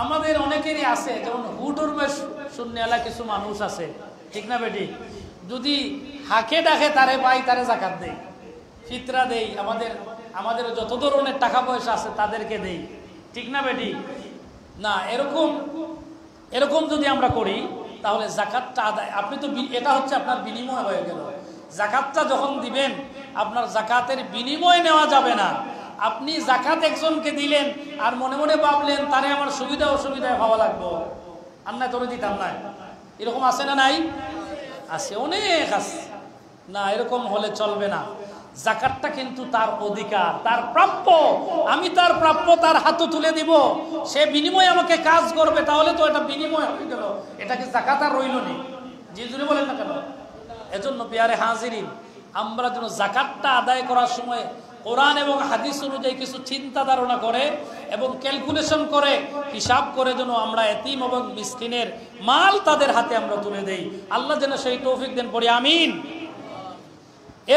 আমাদের অনেকেরই আছে, যেমন হুটুর বেশ শূন্যওয়ালা কিছু মানুষ আছে। ঠিক না বেটি? যদি হাকে ডাকে তারে পাই, তারে যাকাত দেই, ফিতরা দেই, আমাদের যত ধরনের টাকা পয়সা আছে তাদেরকে দেই। ঠিক না বেটি? না, এরকম যদি আমরা করি, তাহলে যাকাতটা আদায়, আপনি তো এটা হচ্ছে আপনার বিনিময় হয়ে গেল। যাকাতটা যখন দিবেন, আপনার যাকাতের বিনিময় নেওয়া যাবে না। আপনি যাকাত একজনকে দিলেন আর মনে মনে ভাবলেন তারে আমার সুবিধা অসুবিধায় ভাবা লাগবো, আর না তোরে দিতাম না। এরকম আছে না নাই? আছে, অনেক আছে। না, এরকম হলে চলবে না। যাকাতটা কিন্তু তার অধিকার, তার প্রাপ্য। আমি তার প্রাপ্য তার হাতে তুলে দিব, সে বিনিময়ে আমাকে কাজ করবে, তাহলে তো এটা বিনিময় হয়ে গেল, এটাকে যাকাত আর রইল নি। যে জুড়ে বলেন না কেন? এজন্য প্যারে হাজিরিন, আমরা যেন যাকাতটা আদায় করার সময় কোরআন এবং হাদিস অনুযায়ী কিছু চিন্তা ধারণা করে এবং ক্যালকুলেশন করে, হিসাব করে যেন আমরা এতিম এবং মিসকিনের মাল তাদের হাতে আমরা তুলে দেই। আল্লাহ যেন সেই তৌফিক দেন, পড়ি আমিন।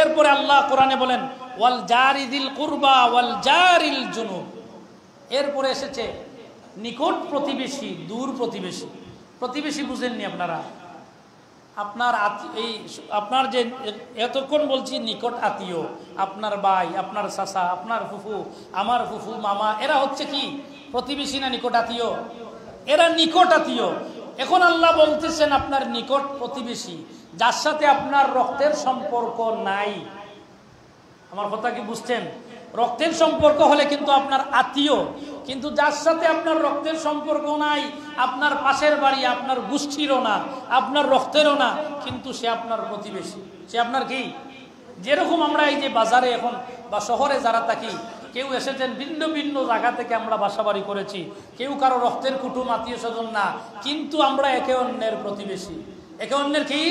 এরপরে আল্লাহ কোরআনে বলেন ওয়াল জারিদিল কুরবা ওয়াল জারিল জুনুব। এরপরে এসেছে নিকট প্রতিবেশী, দূর প্রতিবেশী। প্রতিবেশী বুঝেননি আপনারা? আপনার যে এতক্ষণ বলছি নিকট আত্মীয়, আপনার ভাই, আপনার চাচা, আপনার ফুফু, আমার ফুফু, মামা, এরা হচ্ছে কি প্রতিবেশী না নিকট আত্মীয়? এরা নিকট আত্মীয়। এখন আল্লাহ বলতেছেন আপনার নিকট প্রতিবেশী, যার সাথে আপনার রক্তের সম্পর্ক নাই। আমার কথা কি বুঝছেন? রক্তের সম্পর্ক হলে কিন্তু আপনার আত্মীয়, কিন্তু যার সাথে আপনার রক্তের সম্পর্ক নাই, আপনার পাশের বাড়ি, আপনার গোষ্ঠীরও না, আপনার রক্তেরও না, কিন্তু সে আপনার প্রতিবেশী। সে আপনার কি? যেরকম আমরা এই যে বাজারে এখন বা শহরে যারা থাকি, কেউ এসেছেন ভিন্ন ভিন্ন জায়গা থেকে, আমরা বাসাবাড়ি করেছি, কেউ কারো রক্তের কুটুম, আত্মীয় স্বজন না, কিন্তু আমরা একে অন্যের প্রতিবেশী। একে অন্যের কি?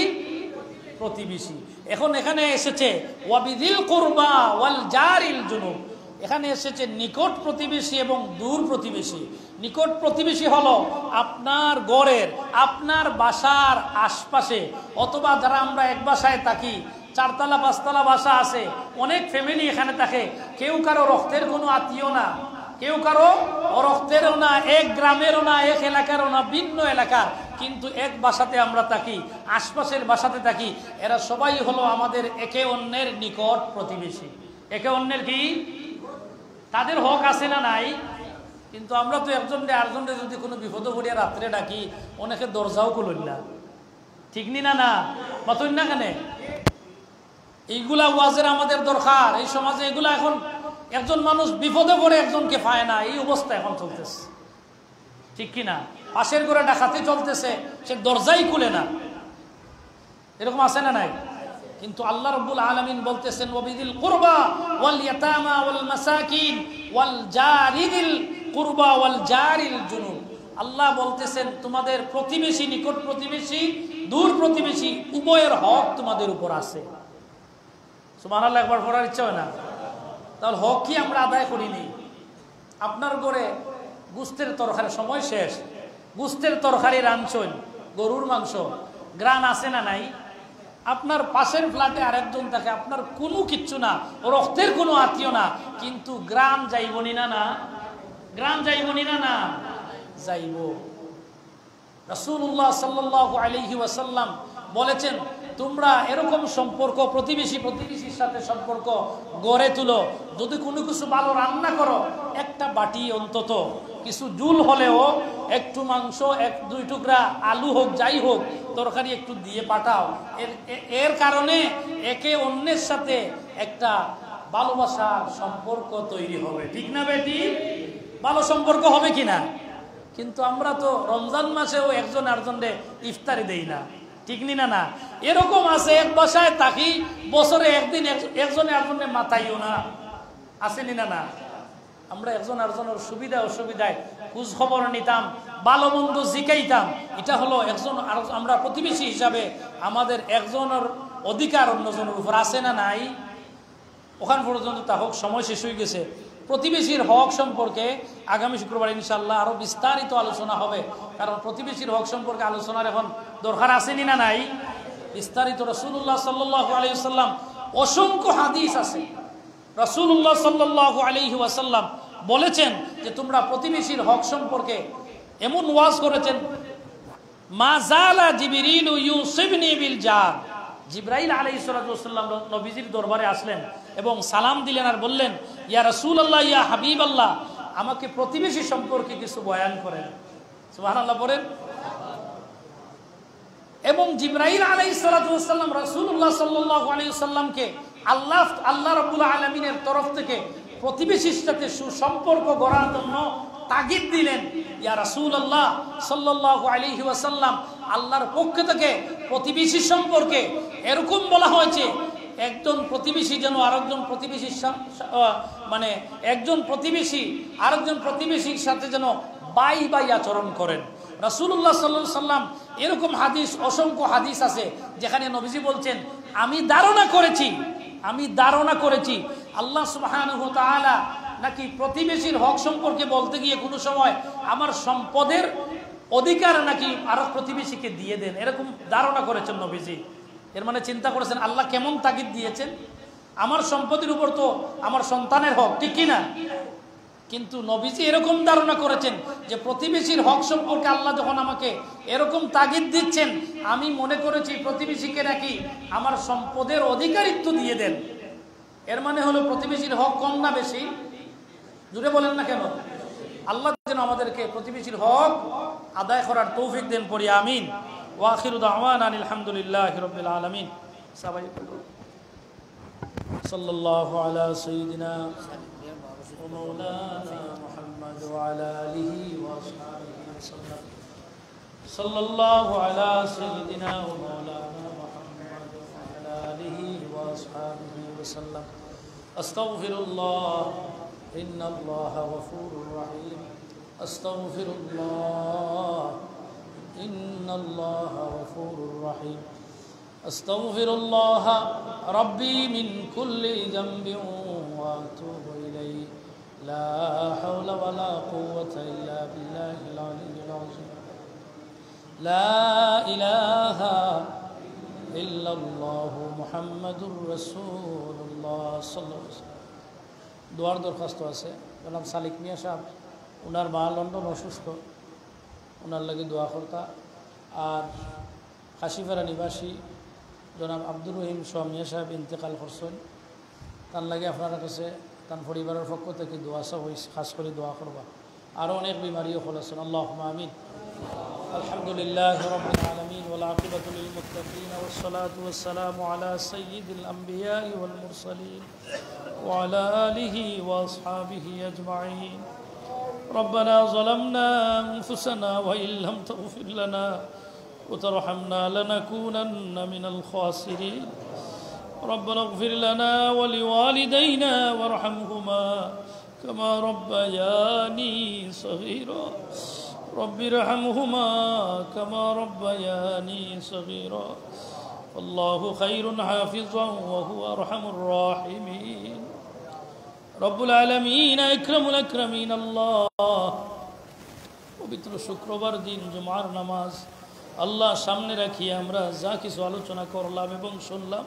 প্রতিবেশী। এখন এখানে এসেছে ওয়াবিদিল কুরবা ওয়াল জারিল জুনুব, এখানে এসেছে নিকট প্রতিবেশী এবং দূর প্রতিবেশী। নিকট প্রতিবেশী হলো আপনার ঘরের, আপনার বাসার আশপাশে, অথবা যারা আমরা এক বাসায় থাকি, 4তলা 5তলা বাসা আছে, অনেক ফ্যামিলি এখানে থাকে, কেউ কারো রক্তের কোনো আত্মীয় না, কেউ কারো রক্তেরও না, এক গ্রামেরও না, এক এলাকারও না, ভিন্ন এলাকার, কিন্তু এক বাসাতে আমরা থাকি, আশপাশের বাসাতে থাকি। এরা সবাই হলো আমাদের একে অন্যের নিকট প্রতিবেশী। একে অন্যের কি তাদের হক আছে না নাই? কিন্তু আমরা তো একজনকে আরেকজনকে যদি কোনো বিপদ পড়িয়া রাত্রে ডাকি, অনেকে দরজাও খুলুন না, ঠিক নি না? না মতন না কেন? এইগুলা ওয়াজের আমাদের দরকার। এই সমাজে এগুলা এখন একজন মানুষ বিপদে পড়ে একজনকে পায় না, এই অবস্থা এখন চলতেছে, ঠিক কিনা? পাশের ঘরে ডাকাতি চলতেছে, সে দরজাই খুলে না, এরকম আছে না নাই? কিন্তু আল্লাহ রাব্বুল আলামিন বলতেছেন ওয়াবিদিল কুরবা ওয়াল ইয়াতামা ওয়াল মাসাকিন ওয়াল জারিল কুরবা ওয়াল জারিল জুনুব। আল্লাহ বলতেছেন তোমাদের প্রতিবেশী, নিকট প্রতিবেশী, দূর প্রতিবেশী, উভয়ের হক তোমাদের উপর আছে। সুবহানাল্লাহ একবার পড়ার ইচ্ছা হয় না? তাহলে হক কি আমরা আদায় করিনি? আপনার ঘরে গুস্তের তরকারির সময় শেষ, গুস্তের তরকারি রাঁধছেন, গরুর মাংস, গ্রান আছে না নাই? আপনার পাশের ফ্ল্যাটে আরেকজন থাকে, আপনার কোনো কিচ্ছু না, রক্তের কোনো আত্মীয় না, কিন্তু গ্রাম যাইবনি না? না গ্রাম যাইবনি না? না যাইব। রাসূলুল্লাহ সাল্লাল্লাহু আলাইহি ওয়াসাল্লাম বলেছেন তোমরা এরকম সম্পর্ক প্রতিবেশীর সাথে সম্পর্ক গড়ে তুলো, যদি কোনো কিছু ভালো রান্না করো, একটা বাটি অন্তত কিছু জুল হলেও, একটু মাংস, 1-2 টুকরা আলু হোক, যাই হোক, তরকারি একটু দিয়ে পাঠাও। এর কারণে একে অন্যের সাথে একটা ভালোবাসার সম্পর্ক তৈরি হবে, ঠিক না বেটি? ভালো সম্পর্ক হবে কিনা? কিন্তু আমরা তো রমজান মাসেও একজন আরেকজনকে ইফতারি দেই না, ঠিক নি না? না এরকম আছে, এক বাসায় থাকি, বছরে একদিন একজনে আরেকজনে মাথাইও না, আসেনি না? না আমরা একজন আরেকজনের সুবিধা অসুবিধায় খোঁজ খবর নিতাম, ভালো মন্দ জিকাইতাম। এটা হলো একজন, আমরা প্রতিবেশী হিসাবে আমাদের একজনের অধিকার অন্যজনের উপর আছে না নাই? ওখান পর্যন্ত তা হোক, সময় শেষ হয়ে গেছে। প্রতিবেশীর হক সম্পর্কে আগামী শুক্রবার ইনশাআল্লাহ আরো বিস্তারিত আলোচনা হবে, কারণ প্রতিবেশীর হক সম্পর্কে আলোচনার এখন দরকার আসেনি না নাই? বিস্তারিত রাসূলুল্লাহ সাল্লাল্লাহু আলাইহি ওয়াসাল্লাম অসংখ্য হাদিস আছে, রাসূলুল্লাহ সাল্লাল্লাহু আলাইহি ওয়াসাল্লাম বলেছেন যে তোমরা প্রতিবেশীর হক সম্পর্কে এমন ওয়াজ করেছেন, মা জালা জিবরিল ইউসিবনি বিল জার। জিবরাইল আলাইহিস সালাতু ওয়াসাল্লাম নবীজির দরবারে আসলেন এবং সালাম দিলেন আর বললেন, ইয়া রাসূলুল্লাহ, ইয়া হাবিবাল্লাহ, আমাকে প্রতিবেশী সম্পর্কে কিছু বয়ান করেন। সুবহানাল্লাহ বলেন। এবং জিবরাইল আলাইহিস সালাতু ওয়াসাল্লাম রাসূলুল্লাহ সাল্লাল্লাহু আলাইহি ওয়াসাল্লামকে আল্লাহ রাব্বুল আলামিনের তরফ থেকে প্রতিবেশীর সাথে সুসম্পর্ক গড়ার জন্য তাগিদ দিলেন। ইয়া রাসূলুল্লাহ সাল্লাল্লাহু আলাইহি ওয়াসাল্লাম, আল্লাহর পক্ষ থেকে প্রতিবেশী সম্পর্কে এরকম বলা হয়েছে, একজন প্রতিবেশী যেন আরেকজন প্রতিবেশীর মানে একজন প্রতিবেশী আরেকজন প্রতিবেশীর সাথে যেন বাই বাই আচরণ করেন। রাসূলুল্লাহ সাল্লাল্লাহু আলাইহি ওয়াসাল্লাম এরকম হাদিস, অসংখ্য হাদিস আছে যেখানে নবীজি বলছেন, আমি ধারণা করেছি আল্লাহ সুবহানাহু ওয়া তাআলা নাকি প্রতিবেশীর হক সম্পর্কে বলতে গিয়ে কোনো সময় আমার সম্পদের অধিকার নাকি আরো প্রতিবেশীকে দিয়ে দেন, এরকম ধারণা করেছেন নবীজি। এর মানে চিন্তা করেছেন আল্লাহ কেমন তাগিদ দিয়েছেন। আমার সম্পদের উপর তো আমার সন্তানের হক, ঠিক কিনা? কিন্তু নবীজি এরকম ধারণা করেছেন যে প্রতিবেশীর হক সম্পর্কে আল্লাহ যখন আমাকে এরকম তাগিদ দিচ্ছেন, আমি মনে করেছি প্রতিবেশীকে নাকি আমার সম্পদের অধিকারিত্ব দিয়ে দেন। এর মানে হলো প্রতিবেশীর হক কম না বেশি? জুড়ে বলেন না কেন? আল্লাহ যেন আমাদেরকে প্রতিবেশীর হক আদায় করার তৌফিক দেন, পড়ি আমিন। ওয়া আখিরু দাওয়ানা আলহামদুলিল্লাহি রাব্বিল আলামিন। সবাই সাল্লাল্লাহু আলা সাইয়্যিদিনা ওয়া মাওলানা মুহাম্মদ ওয়া আলা আলিহি ওয়া আসহাবিহি ওয়াসাল্লাম। সাল্লাল্লাহু আলা সাইয়্যিদিনা ওয়া মাওলানা মুহাম্মদ ওয়া আলা আলিহি ওয়া আসহাবিহি ওয়াসাল্লাম। আস্তাগফিরুল্লাহ ইন্নাল্লাহা গফুরুর রহিম। আস্তাগফিরুল্লাহ ইন্নাল্লাহা গফুরুর রহিম। আস্তাগফিরুল্লাহ রাব্বি মিন কুল্লি যামবিন ওয়া আতুবু ইলাইহি লা হাওলা ওয়ালা কুওয়াতা ইল্লা বিল্লাহিল আলিয়্যিল আযীম লা ইলাহা ইল্লাল্লাহু মুহাম্মাদুর রাসূলুল্লাহ সাল্লাল্লাহু আলাইহি ওয়াসাল্লাম। দোয়ার দরখাস্ত আছে জনাব সালিক মিয়া সাহেব, ওনার মা লন্ডন অসুস্থ, ওনার লাগে দোয়া করতা। আর কাশিপাড়া নিবাসী জনাব আব্দুর রহিম শাহ মিয়া সাহেব ইন্তেকাল করছেন, তার লাগে আপনার কাছে তার পরিবারের পক্ষ থেকে দোয়া সব খাস করে দোয়া করবা। আরও অনেক বিমারিও খোলাছেন, আল্লাহুম্মা আমিন। আলহামদুলিল্লাহ রাব্বিল আলামিন ওয়াল আকিবাতু লিল মুত্তাকিন ওয়াস সালাতু ওয়াস সালামু আলা সাইয়্যিদিল আমবিয়াই ওয়াল মুরসালিন ওয়া আলা আলিহি ওয়া আসহাবিহি আজমাইন। ربنا ظلمنا أنفسنا وإن لم تغفر لنا وترحمنا لنكونن من الخاسرين. ربنا اغفر لنا ولوالدينا وارحمهما كما ربياني صغيرا. رب ارحمهما كما ربياني صغيرا. والله خير حافظا وهو أرحم الراحمين. رب العالمين أكرم الأكرمين الله পবিত্র শুক্রবার দিন জুমার নামাজ আল্লাহ সামনে রাখি আমরা যা কিছু আলোচনা করলাম এবং শুনলাম,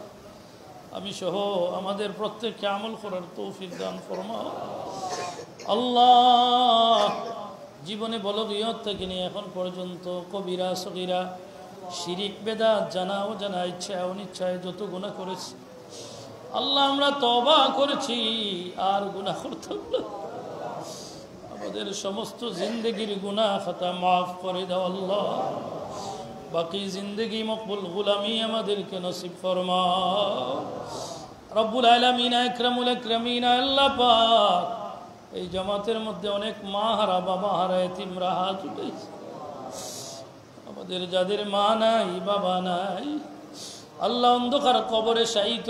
আমি সহ আমাদের প্রত্যেককে আমল করার তৌফিক দান ফরমাও আল্লাহ। জীবনে বলবিয়ত থেকে নিয়ে এখন পর্যন্ত কবিরা সগীরা শিরিক বেদাত জানা ও জানা ইচ্ছা অনিচ্ছায় যত গুনাহ করেছি আল্লাহ আমরা তওবা করেছি আর গুনাহ করতাম না। আমাদের সমস্ত জিন্দগির গুনাহ খাতা মাফ করে দাও আল্লাহ। বাকি জিন্দগি মকবুল গুলামি আমাদেরকে নসিব ফরমাও রব্বুল আলামিন আকরামুল আকরামিন। আল্লাহ পাক এই জামাতের মধ্যে অনেক মা হারা বাবা হারা এতিমরা হাত উঠেছে, আমাদের যাদের মা নাই বাবা নাই আল্লাহ অন্ধকার কবরে শায়িত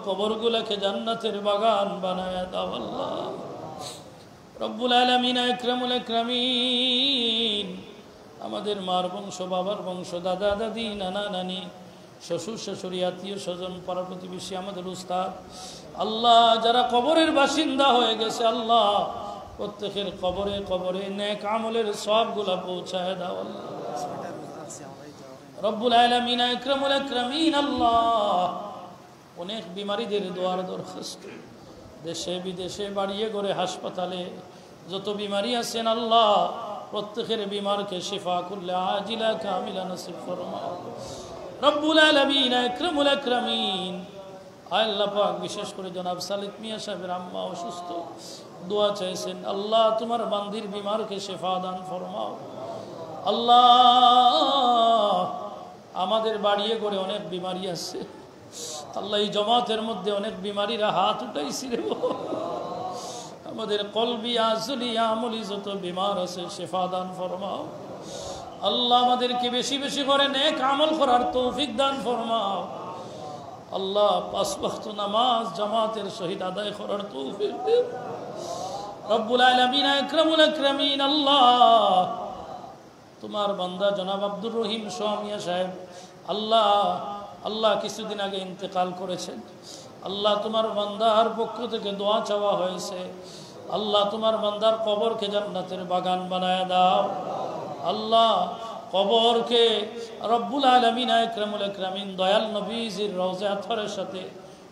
কবরগুলোকে জান্নাতের বাগান বানায়া দাও আল্লাহ রব্বুল আলামিন আকরামুল আকরামিন। আমাদের মার বংশ বাবার বংশ দাদা দাদি নানা নানি শ্বশুর শাশুড়ি আত্মীয় স্বজন পাড়া প্রতিবেশী আমাদের উস্তাদ আল্লাহ যারা কবরের বাসিন্দা হয়ে গেছে আল্লাহ প্রত্যেকের কবরে কবরে নেক আমলের সবগুলা পৌঁছায় দাও আল্লাহ রব্বুল আলামিন আকরামুল আকরামিন। আল্লাহ অনেক বিমারীদের দোয়ার দরখাস্ত, দেশে বিদেশে বাড়িয়ে ঘরে হাসপাতালে যত বিমারি আছেন আল্লাহ প্রত্যেকের বিমারকে শিফা করলে আজিলা কামিলা নসিব ফরমাও রব্বুল আলামিন আকরামুল আকরামিন। আল্লাহ পাক বিশেষ করে জনাব সালিক মিয়া সাহেবের আম্মা অসুস্থ, দোয়া চাইছেন আল্লাহ তোমার বান্দির বিমারকে শিফা দান ফরমাও আল্লাহ। আমাদের বাড়িয়ে করে অনেক বিমারি আছে আল্লাহ, এই জমাতের মধ্যে অনেক বিমারিরা হাত উঠাইছি রে, আমাদের কলবি আসলি আমলি যত বিমার আছে শিফা দান ফরমাও আল্লাহ। আমাদেরকে বেশি বেশি করে নেক আমল করার তৌফিক দান ফরমাও আল্লাহ। 5 ওয়াক্ত নামাজ জামাতের সহিত আদায় করার তৌফিক দেন রব্বুল আলামিন আকরামুল আকরামিন। আল্লাহ তোমার বান্দা জনাব আব্দুর রহিম শাহ মিয়া সাহেব আল্লাহ আল্লাহ কিছুদিন আগে ইন্তেকাল করেছেন আল্লাহ, তোমার বান্দার পক্ষ থেকে দোয়া চাওয়া হয়েছে আল্লাহ তোমার বান্দার কবরকে জান্নাতের বাগান বানায় দাও আল্লাহ। কবরকে রব্বুল আলামিন আকরামুল আকরামিন দয়াল নবীজির রওজা আতহারের সাথে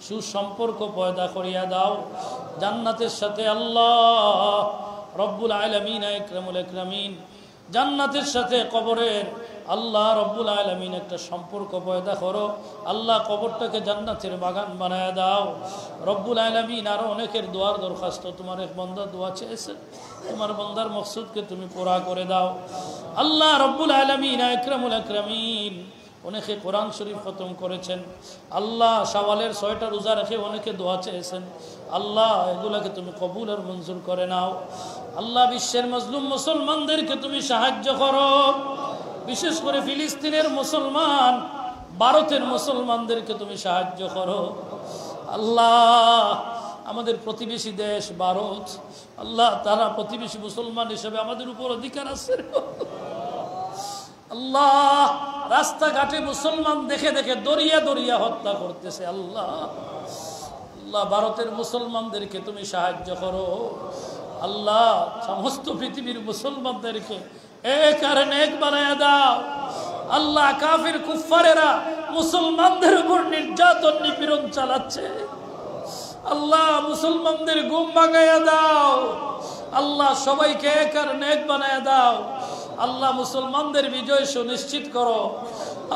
সুসম্পর্ক পয়দা করিয়া দাও জান্নাতের সাথে আল্লাহ রব্বুল আলামিন আকরামুল আকরামিন। জান্নাতের সাথে কবরের আল্লাহ রব্বুল আলামিন একটা সম্পর্ক পয়দা করো আল্লাহ, কবরটাকে জান্নাতের বাগান বানায় দাও রব্বুল আলামিন। আরো অনেকের দোয়ার দরখাস্ত, তোমার এক বান্দা দোয়া চেয়েছে, তোমার বান্দার মকসুদকে তুমি পুরা করে দাও আল্লাহ রব্বুল আলামিন আকরামুল আকরামিন। অনেকে কোরআন শরীফ খতম করেছেন আল্লাহ, শাওয়ালের 6টা রোজা রেখে অনেকে দোয়া চেয়েছেন আল্লাহ, এগুলাকে তুমি কবুল আর মঞ্জুর করে নাও আল্লাহ। বিশ্বের মজলুম মুসলমানদেরকে তুমি সাহায্য করো, বিশেষ করে ফিলিস্তিনের মুসলমান ভারতের মুসলমানদেরকে তুমি সাহায্য করো আল্লাহ। আমাদের প্রতিবেশী দেশ ভারত আল্লাহ, তারা প্রতিবেশী মুসলমান হিসেবে আমাদের উপর অধিকার আছে আল্লাহ। রাস্তাঘাটে মুসলমান দেখে দেখে দরিয়া দরিয়া হত্যা করতেছে। আল্লাহ আল্লাহ ভারতের মুসলমানদেরকে তুমি সাহায্য করো। আল্লাহ সমস্ত পৃথিবীর মুসলমানদেরকে এক আর নেক বানায়া দাও। আল্লাহ কাফির কুফারেরা মুসলমানদের উপর নির্যাতন নিপীড়ন চালাচ্ছে। আল্লাহ মুসলমানদের ঘুম ভাঙাইয়া দাও। আল্লাহ সবাইকে এক আর নেক বানায়া দাও। আল্লাহ মুসলমানদের বিজয় সুনিশ্চিত করো।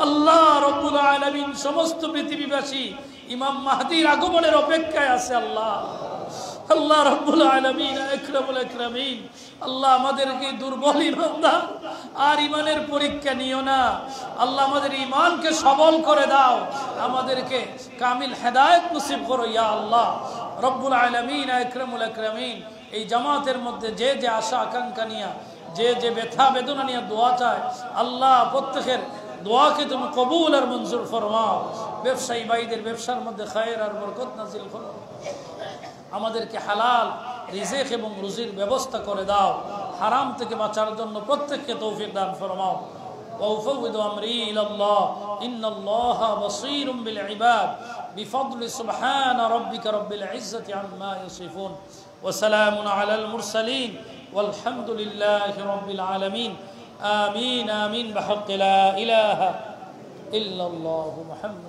আল্লাহ রব্বুল আলামিন সমস্ত পৃথিবীবাসী ইমাম মাহদীর আগমনের অপেক্ষায় আছে। আল্লাহ আল্লাহ রব্বুল আলামিন আকরামুল আকরামিন, আল্লাহ আমাদেরকে দুর্বল ইমানদার আর ইমানের পরীক্ষা নিও না। আল্লাহ আমাদের ইমানকে সবল করে দাও, আমাদেরকে কামিল হেদায়েত নসিব করো ইয়া আল্লাহ রব্বুল আলামিন আকরামুল আকরামিন। এই জামাতের মধ্যে যে যে আশা আকাঙ্ক্ষা নিয়ে, যে যে ব্যথা বেদনা নিয়ে দোয়া চায়, আল্লাহ প্রত্যেকের দোয়াকে তুমি কবুল আর মঞ্জুর ফরমাও। ব্যবসায়ী ভাইদের ব্যবসার মধ্যে খায়ের আর বরকত নাজিল করো। আমাদেরকে হালাল রিজিক এবং রুজির ব্যবস্থা করে দাও। হারাম থেকে বাঁচার জন্য প্রত্যেককে তৌফিক দান ফরমাও। وأفوض أمري إلى الله إن الله بصير بالعباد بفضل سبحان ربك رب العزة عما يصفون وسلام على المرسلين والحمد لله رب العالمين آمين آمين بحق لا إله إلا الله محمد